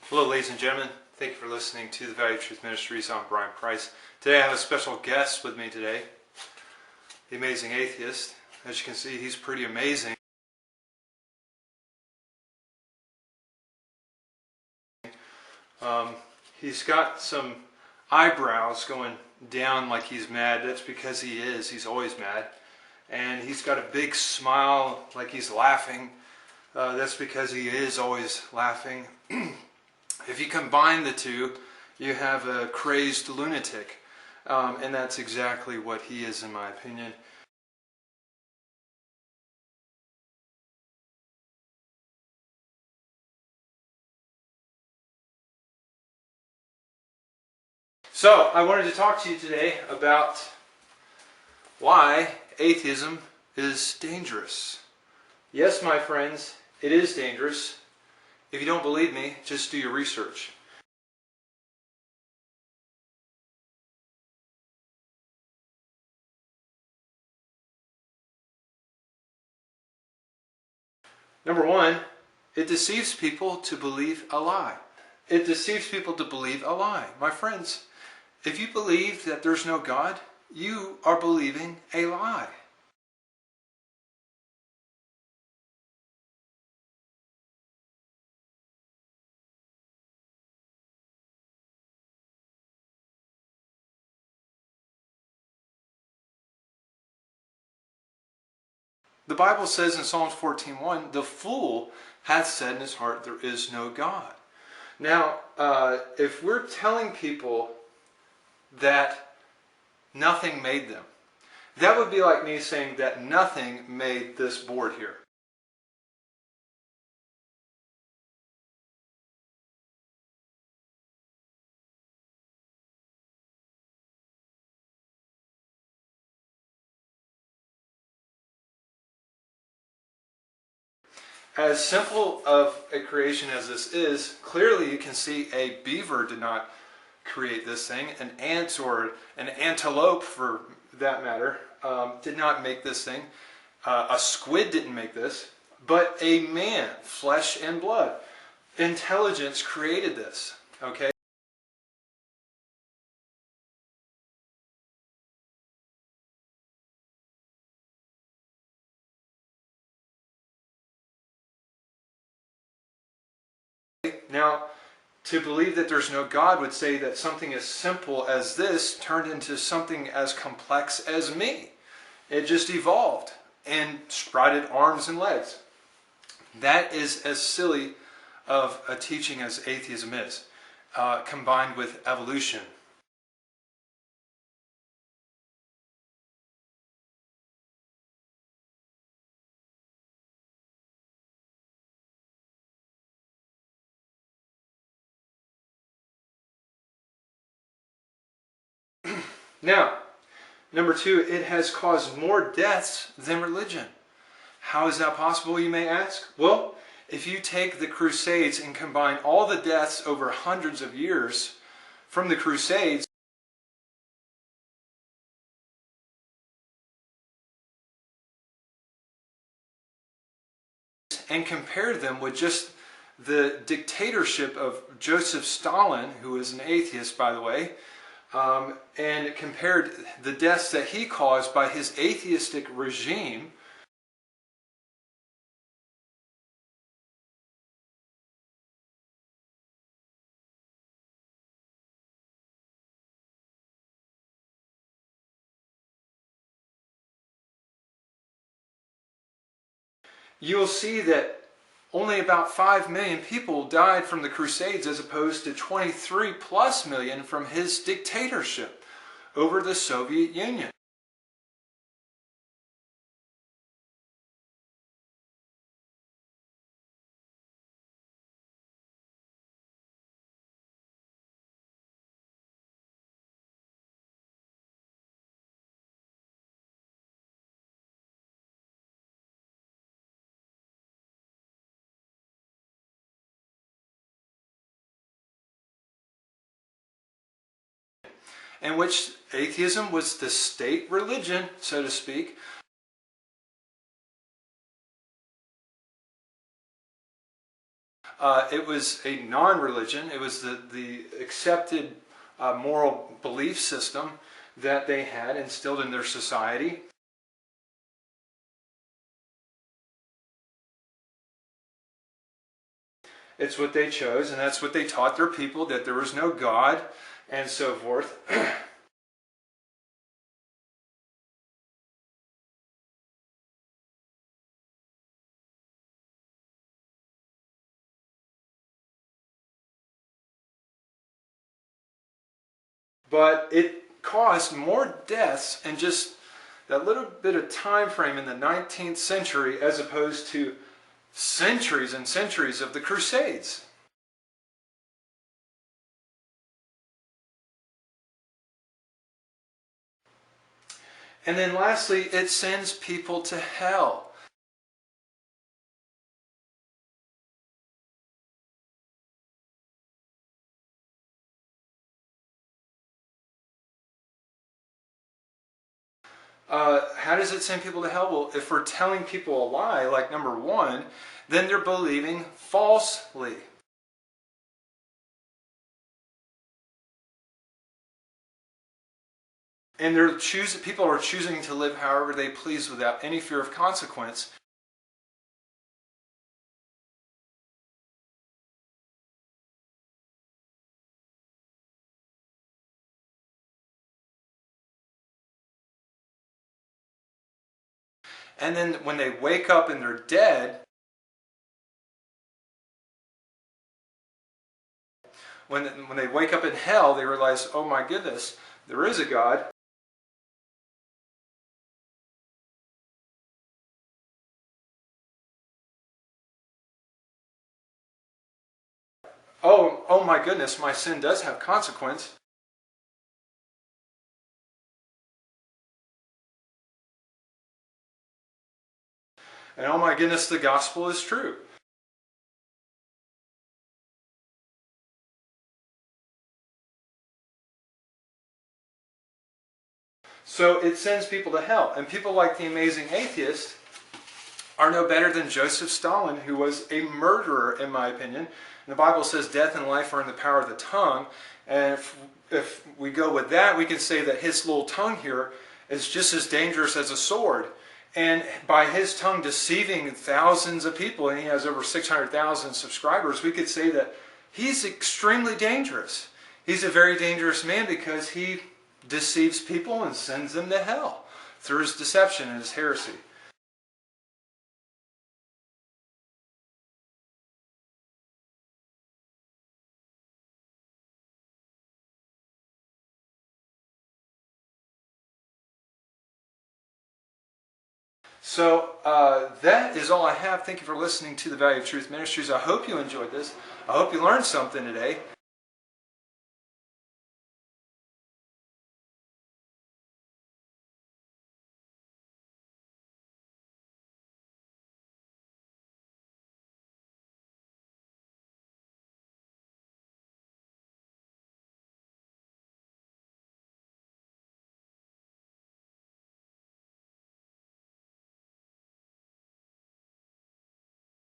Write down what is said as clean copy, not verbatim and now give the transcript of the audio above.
Hello ladies and gentlemen, thank you for listening to the Value of Truth Ministries. I'm Brian Price. Today I have a special guest with me today, the Amazing Atheist. As you can see, he's pretty amazing. He's got some eyebrows going down like he's mad. That's because he is. He's always mad. And he's got a big smile like he's laughing. That's because he is always laughing. If you combine the two, you have a crazed lunatic. And that's exactly what he is, in my opinion. So, I wanted to talk to you today about why atheism is dangerous. Yes, my friends, it is dangerous. If you don't believe me, just do your research. Number one, it deceives people to believe a lie. It deceives people to believe a lie. My friends, if you believe that there's no God, you are believing a lie. The Bible says in Psalms 14:1, the fool hath said in his heart, there is no God. Now, if we're telling people that nothing made them, that would be like me saying that nothing made this board here. As simple of a creation as this is, clearly you can see a beaver did not create this thing. An ant or an antelope, for that matter, did not make this thing. A squid didn't make this. But a man, flesh and blood, intelligence created this. Okay? Now, to believe that there's no God would say that something as simple as this turned into something as complex as me. It just evolved and sprouted arms and legs. That is as silly of a teaching as atheism is, combined with evolution. Now, number two, it has caused more deaths than religion. How is that possible, you may ask? Well, if you take the Crusades and combine all the deaths over hundreds of years from the Crusades, and compare them with just the dictatorship of Joseph Stalin, who is an atheist, by the way, and compared the deaths that he caused by his atheistic regime, you will see that only about 5 million people died from the Crusades as opposed to 23 plus million from his dictatorship over the Soviet Union. In which atheism was the state religion, so to speak, It was a non-religion. It was the accepted moral belief system that they had instilled in their society. It's what they chose, and that's what they taught their people, that there was no God, and so forth. But it caused more deaths in just that little bit of time frame in the 19th century as opposed to centuries and centuries of the Crusades. And then lastly, it sends people to hell. How does it send people to hell? Well, if we're telling people a lie, like number one, then they're believing falsely. And people are choosing to live however they please without any fear of consequence. And then when they wake up and they're dead, when they wake up in hell, they realize, oh my goodness, there is a God. Oh my goodness, my sin does have consequence. And oh my goodness, the gospel is true. So it sends people to hell. And people like the Amazing Atheist are no better than Joseph Stalin, who was a murderer, in my opinion. And the Bible says death and life are in the power of the tongue. And if we go with that, we can say that his little tongue here is just as dangerous as a sword. And by his tongue deceiving thousands of people, and he has over 600,000 subscribers, we could say that he's extremely dangerous. He's a very dangerous man because he deceives people and sends them to hell through his deception and his heresy. So that is all I have. Thank you for listening to the Value of Truth Ministries. I hope you enjoyed this. I hope you learned something today.